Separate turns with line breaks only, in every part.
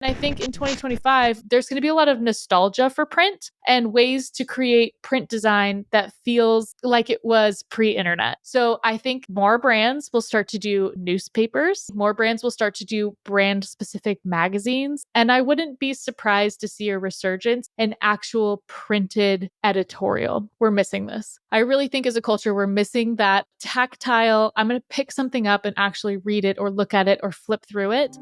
And I think in 2025, there's going to be a lot of nostalgia for print and ways to create print design that feels like it was pre-internet. So I think more brands will start to do newspapers, more brands will start to do brand specific magazines. And I wouldn't be surprised to see a resurgence in actual printed editorial. We're missing this. I really think as a culture, we're missing that tactile, I'm going to pick something up and actually read it or look at it or flip through it.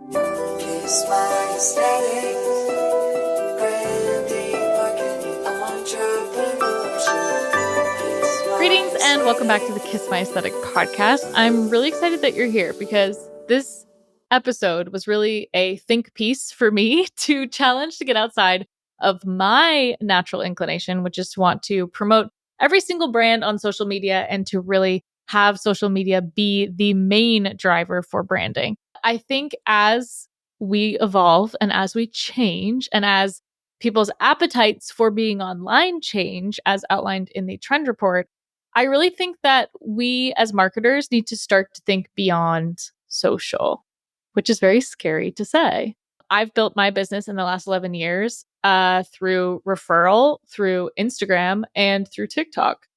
Greetings and welcome back to the Kiss My Aesthetic podcast. I'm really excited that you're here because this episode was really a think piece for me to challenge to get outside of my natural inclination, which is to want to promote every single brand on social media and to really have social media be the main driver for branding. I think as we evolve and as we change and as people's appetites for being online change, as outlined in the trend report, I really think that we as marketers need to start to think beyond social, which is very scary to say. I've built my business in the last 11 years through referral, through Instagram, and through TikTok.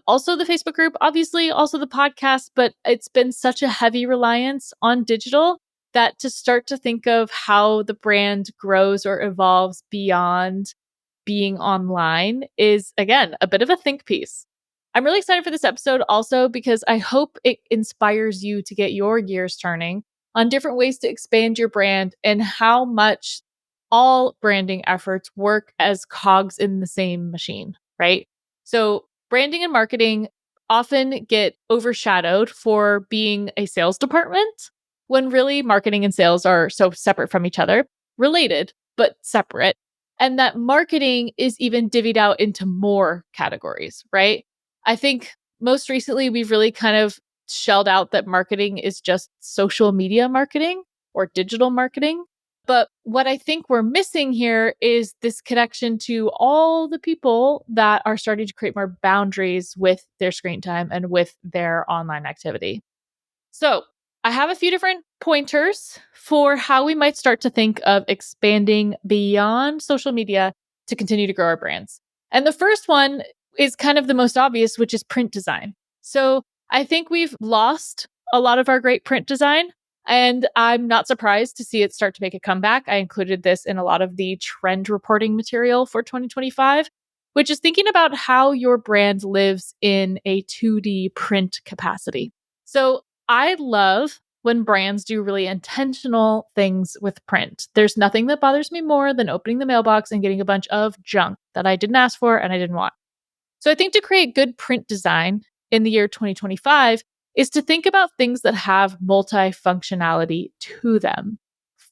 Also the Facebook group, obviously, also the podcast, but it's been such a heavy reliance on digital that to start to think of how the brand grows or evolves beyond being online is, again, a bit of a think piece. I'm really excited for this episode also because I hope it inspires you to get your gears turning on different ways to expand your brand and how much all branding efforts work as cogs in the same machine, right? So branding and marketing often get overshadowed for being a sales department when really marketing and sales are so separate from each other, related, but separate. And that marketing is even divvied out into more categories, right? I think most recently we've really kind of shelled out that marketing is just social media marketing or digital marketing. But what I think we're missing here is this connection to all the people that are starting to create more boundaries with their screen time and with their online activity. So I have a few different pointers for how we might start to think of expanding beyond social media to continue to grow our brands. And the first one is kind of the most obvious, which is print design. So I think we've lost a lot of our great print design. And I'm not surprised to see it start to make a comeback. I included this in a lot of the trend reporting material for 2025, which is thinking about how your brand lives in a 2D print capacity. So I love when brands do really intentional things with print. There's nothing that bothers me more than opening the mailbox and getting a bunch of junk that I didn't ask for and I didn't want. So I think to create good print design in the year 2025 is to think about things that have multifunctionality to them.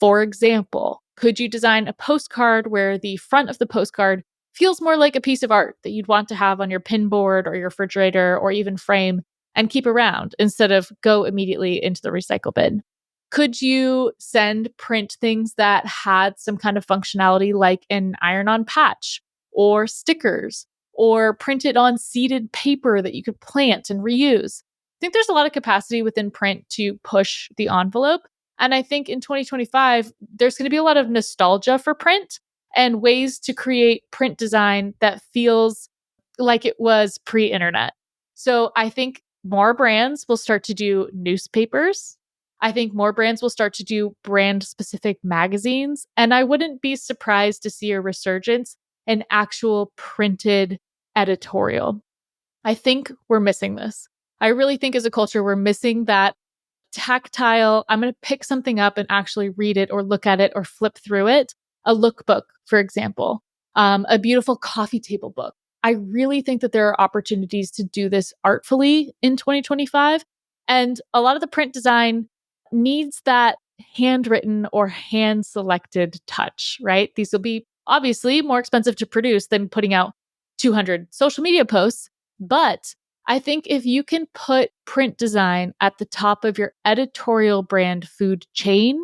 For example, could you design a postcard where the front of the postcard feels more like a piece of art that you'd want to have on your pin board or your refrigerator or even frame and keep around instead of go immediately into the recycle bin? Could you send print things that had some kind of functionality like an iron-on patch or stickers or print it on seeded paper that you could plant and reuse? I think there's a lot of capacity within print to push the envelope. And I think in 2025, there's going to be a lot of nostalgia for print and ways to create print design that feels like it was pre-internet. So I think more brands will start to do newspapers. I think more brands will start to do brand specific magazines. And I wouldn't be surprised to see a resurgence in actual printed editorial. I think we're missing this. I really think as a culture, we're missing that tactile, I'm going to pick something up and actually read it or look at it or flip through it. A lookbook, for example, a beautiful coffee table book. I really think that there are opportunities to do this artfully in 2025. And a lot of the print design needs that handwritten or hand selected touch, right? These will be obviously more expensive to produce than putting out 200 social media posts. But I think if you can put print design at the top of your editorial brand food chain,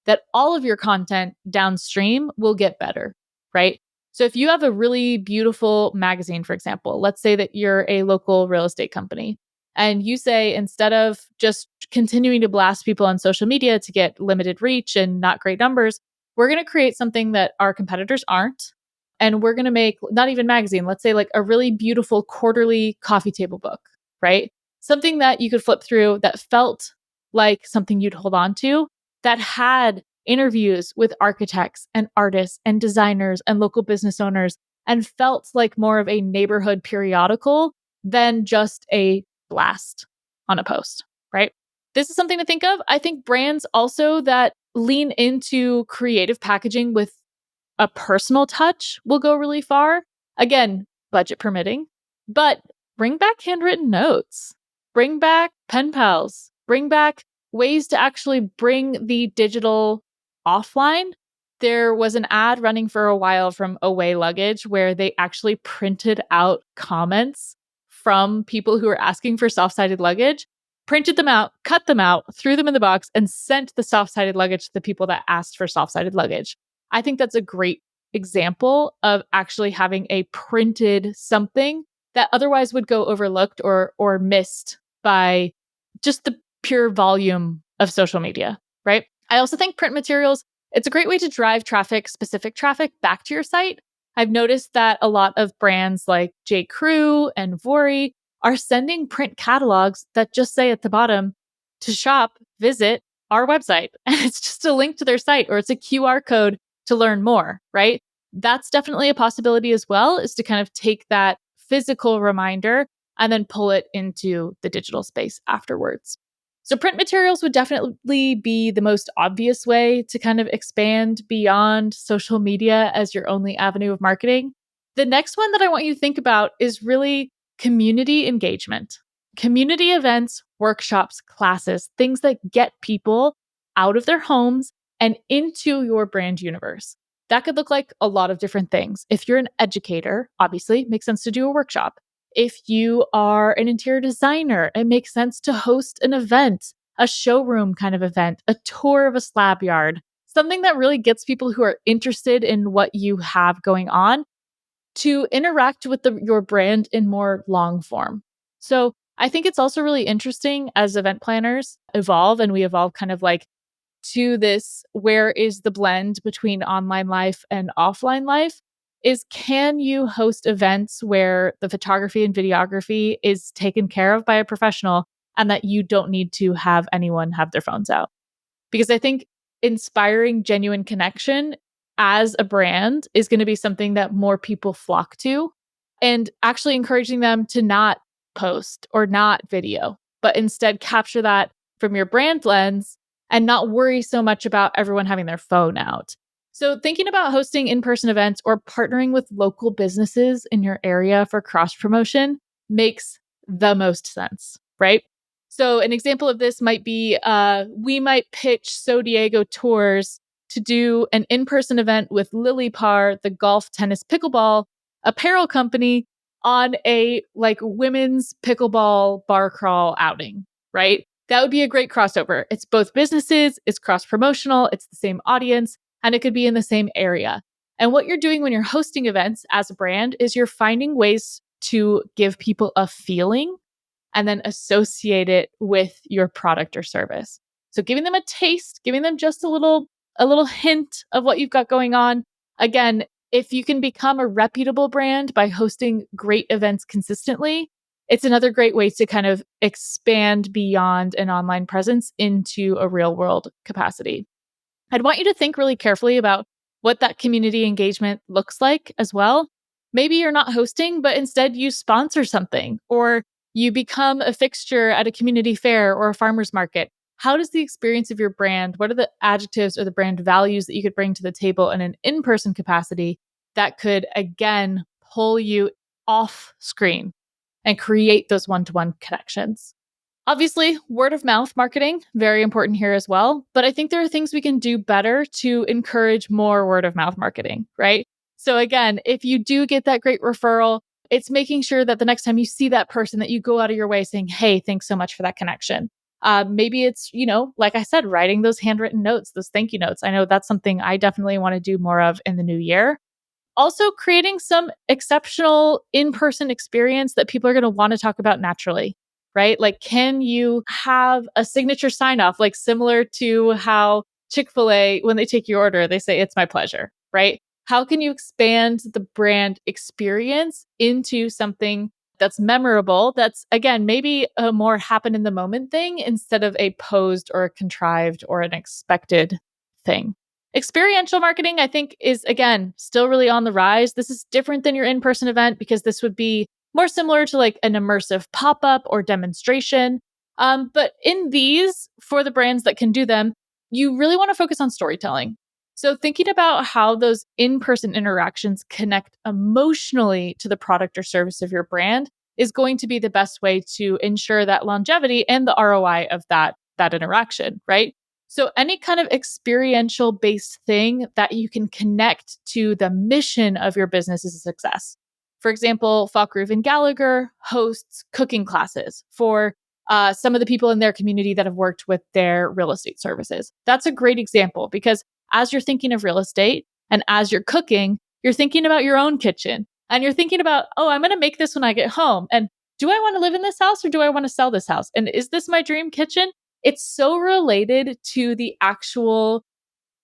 that all of your content downstream will get better, right? So if you have a really beautiful magazine, for example, let's say that you're a local real estate company and you say, instead of just continuing to blast people on social media to get limited reach and not great numbers, we're going to create something that our competitors aren't. And we're going to make not even magazine, let's say like a really beautiful quarterly coffee table book, right? Something that you could flip through that felt like something you'd hold on to, that had interviews with architects and artists and designers and local business owners, and felt like more of a neighborhood periodical than just a blast on a post, right? This is something to think of. I think brands also that lean into creative packaging with a personal touch will go really far. Again, budget permitting, but bring back handwritten notes, bring back pen pals, bring back ways to actually bring the digital offline. There was an ad running for a while from Away Luggage where they actually printed out comments from people who were asking for soft sided luggage, printed them out, cut them out, threw them in the box, and sent the soft sided luggage to the people that asked for soft sided luggage. I think that's a great example of actually having a printed something that otherwise would go overlooked or missed by just the pure volume of social media, right? I also think print materials, it's a great way to drive traffic, specific traffic back to your site. I've noticed that a lot of brands like J. Crew and Vori are sending print catalogs that just say at the bottom to shop, visit our website. And it's just a link to their site or it's a QR code to learn more, right? That's definitely a possibility as well, is to kind of take that physical reminder and then pull it into the digital space afterwards. So print materials would definitely be the most obvious way to kind of expand beyond social media as your only avenue of marketing. The next one that I want you to think about is really community engagement. Community events, workshops, classes, things that get people out of their homes and into your brand universe. That could look like a lot of different things. If you're an educator, obviously, it makes sense to do a workshop. If you are an interior designer, it makes sense to host an event, a showroom kind of event, a tour of a slab yard, something that really gets people who are interested in what you have going on to interact with your brand in more long form. So I think it's also really interesting as event planners evolve and we evolve kind of like to this, where is the blend between online life and offline life, is can you host events where the photography and videography is taken care of by a professional and that you don't need to have anyone have their phones out? Because I think inspiring genuine connection as a brand is going to be something that more people flock to, and actually encouraging them to not post or not video, but instead capture that from your brand lens and not worry so much about everyone having their phone out. So thinking about hosting in-person events or partnering with local businesses in your area for cross promotion makes the most sense, right? So an example of this might be we might pitch So Diego Tours to do an in-person event with Lily Parr, the golf, tennis, pickleball apparel company, on a like women's pickleball bar crawl outing, right? That would be a great crossover. It's both businesses, it's cross promotional, it's the same audience, and it could be in the same area. And what you're doing when you're hosting events as a brand is you're finding ways to give people a feeling and then associate it with your product or service. So giving them a taste, giving them just a little hint of what you've got going on. Again, if you can become a reputable brand by hosting great events consistently, it's another great way to kind of expand beyond an online presence into a real world capacity. I'd want you to think really carefully about what that community engagement looks like as well. Maybe you're not hosting, but instead you sponsor something or you become a fixture at a community fair or a farmer's market. How does the experience of your brand, what are the adjectives or the brand values that you could bring to the table in an in-person capacity that could, again, pull you off screen and create those one-to-one connections? Obviously, word of mouth marketing, very important here as well. But I think there are things we can do better to encourage more word of mouth marketing, right? So again, if you do get that great referral, it's making sure that the next time you see that person that you go out of your way saying, hey, thanks so much for that connection. Maybe it's, like I said, writing those handwritten notes, those thank you notes. I know that's something I definitely want to do more of in the new year. Also creating some exceptional in-person experience that people are going to want to talk about naturally, right? Like, can you have a signature sign off, like similar to how Chick-fil-A, when they take your order, they say, "It's my pleasure," right? How can you expand the brand experience into something that's memorable, that's again, maybe a more happen in the moment thing instead of a posed or a contrived or an expected thing? Experiential marketing, I think, is again still really on the rise. This is different than your in person event because this would be more similar to like an immersive pop up or demonstration. But in these, for the brands that can do them, you really want to focus on storytelling. So, thinking about how those in person interactions connect emotionally to the product or service of your brand is going to be the best way to ensure that longevity and the ROI of that interaction, right? So any kind of experiential based thing that you can connect to the mission of your business is a success. For example, Falkreeve and Gallagher hosts cooking classes for some of the people in their community that have worked with their real estate services. That's a great example because as you're thinking of real estate and as you're cooking, you're thinking about your own kitchen and you're thinking about, oh, I'm going to make this when I get home. And do I want to live in this house or do I want to sell this house? And is this my dream kitchen? It's so related to the actual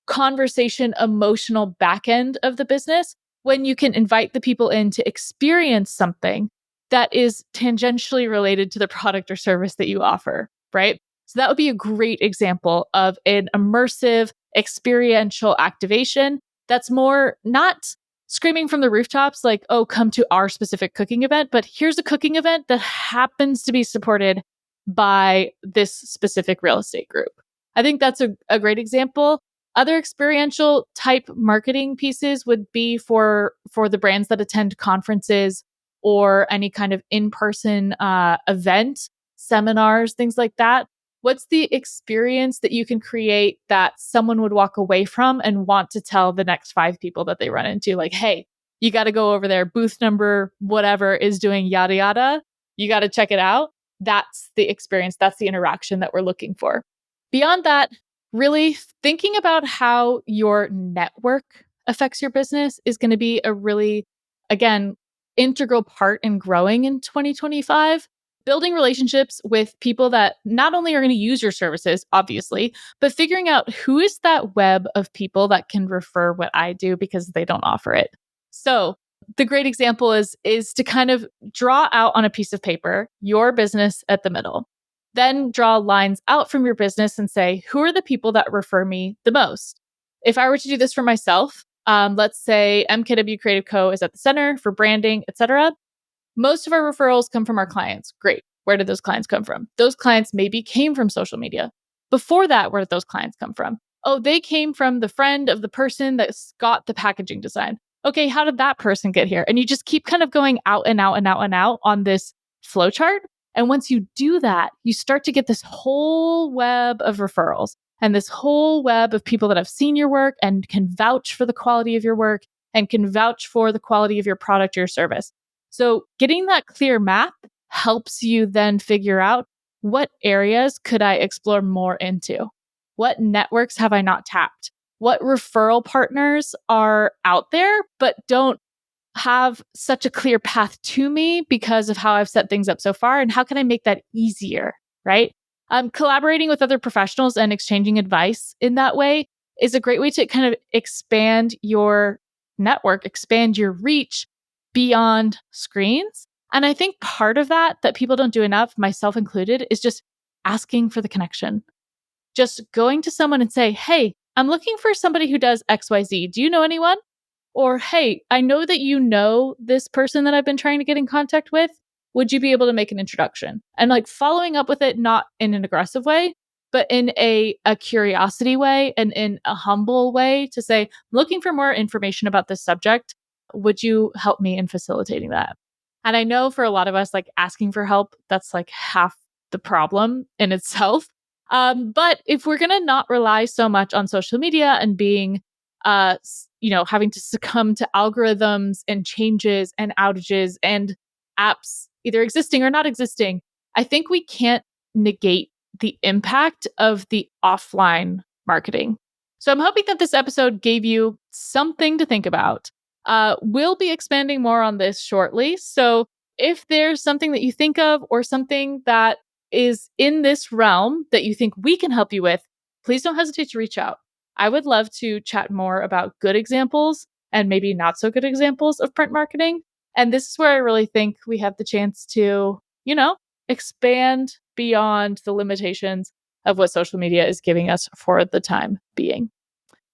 conversation, emotional back end of the business when you can invite the people in to experience something that is tangentially related to the product or service that you offer, right? So that would be a great example of an immersive experiential activation that's more not screaming from the rooftops like, oh, come to our specific cooking event, but here's a cooking event that happens to be supported by this specific real estate group. I think that's a great example. Other experiential type marketing pieces would be for the brands that attend conferences or any kind of in-person event, seminars, things like that. What's the experience that you can create that someone would walk away from and want to tell the next 5 people that they run into? Like, hey, you got to go over there. Booth number whatever is doing yada yada. You got to check it out. That's the experience. That's the interaction that we're looking for. Beyond that, really thinking about how your network affects your business is going to be a really, again, integral part in growing in 2025. Building relationships with people that not only are going to use your services, obviously, but figuring out who is that web of people that can refer what I do because they don't offer it. So, the great example is to kind of draw out on a piece of paper your business at the middle. Then draw lines out from your business and say, who are the people that refer me the most? If I were to do this for myself, let's say MKW Creative Co. is at the center for branding, etc. Most of our referrals come from our clients. Great. Where did those clients come from? Those clients maybe came from social media. Before that, where did those clients come from? Oh, they came from the friend of the person that got the packaging design. Okay, how did that person get here? And you just keep kind of going out and out and out and out on this flowchart. And once you do that, you start to get this whole web of referrals and this whole web of people that have seen your work and can vouch for the quality of your work and can vouch for the quality of your product or your service. So getting that clear map helps you then figure out what areas could I explore more into? What networks have I not tapped? What referral partners are out there, but don't have such a clear path to me because of how I've set things up so far? And how can I make that easier? Right? Collaborating with other professionals and exchanging advice in that way is a great way to kind of expand your network, expand your reach beyond screens. And I think part of that people don't do enough, myself included, is just asking for the connection. Just going to someone and say, hey, I'm looking for somebody who does XYZ. Do you know anyone? Or, hey, I know that you know this person that I've been trying to get in contact with. Would you be able to make an introduction? And like following up with it, not in an aggressive way, but in a curiosity way and in a humble way to say, I'm looking for more information about this subject. Would you help me in facilitating that? And I know for a lot of us, like asking for help, that's like half the problem in itself. But if we're going to not rely so much on social media and being, having to succumb to algorithms and changes and outages and apps either existing or not existing, I think we can't negate the impact of the offline marketing. So I'm hoping that this episode gave you something to think about. We'll be expanding more on this shortly. So if there's something that you think of or something that is in this realm that you think we can help you with, please don't hesitate to reach out. I would love to chat more about good examples and maybe not so good examples of print marketing. And this is where I really think we have the chance to, expand beyond the limitations of what social media is giving us for the time being.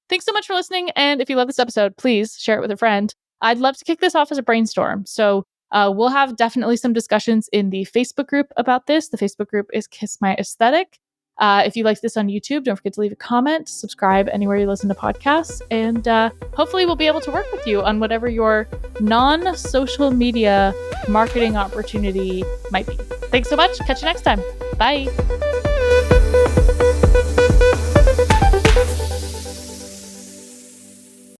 Thanks so much for listening. And if you love this episode, please share it with a friend. I'd love to kick this off as a brainstorm. So we'll have definitely some discussions in the Facebook group about this. The Facebook group is Kiss My Aesthetic. If you like this on YouTube, don't forget to leave a comment, subscribe anywhere you listen to podcasts, and hopefully we'll be able to work with you on whatever your non-social media marketing opportunity might be. Thanks so much. Catch you next time. Bye.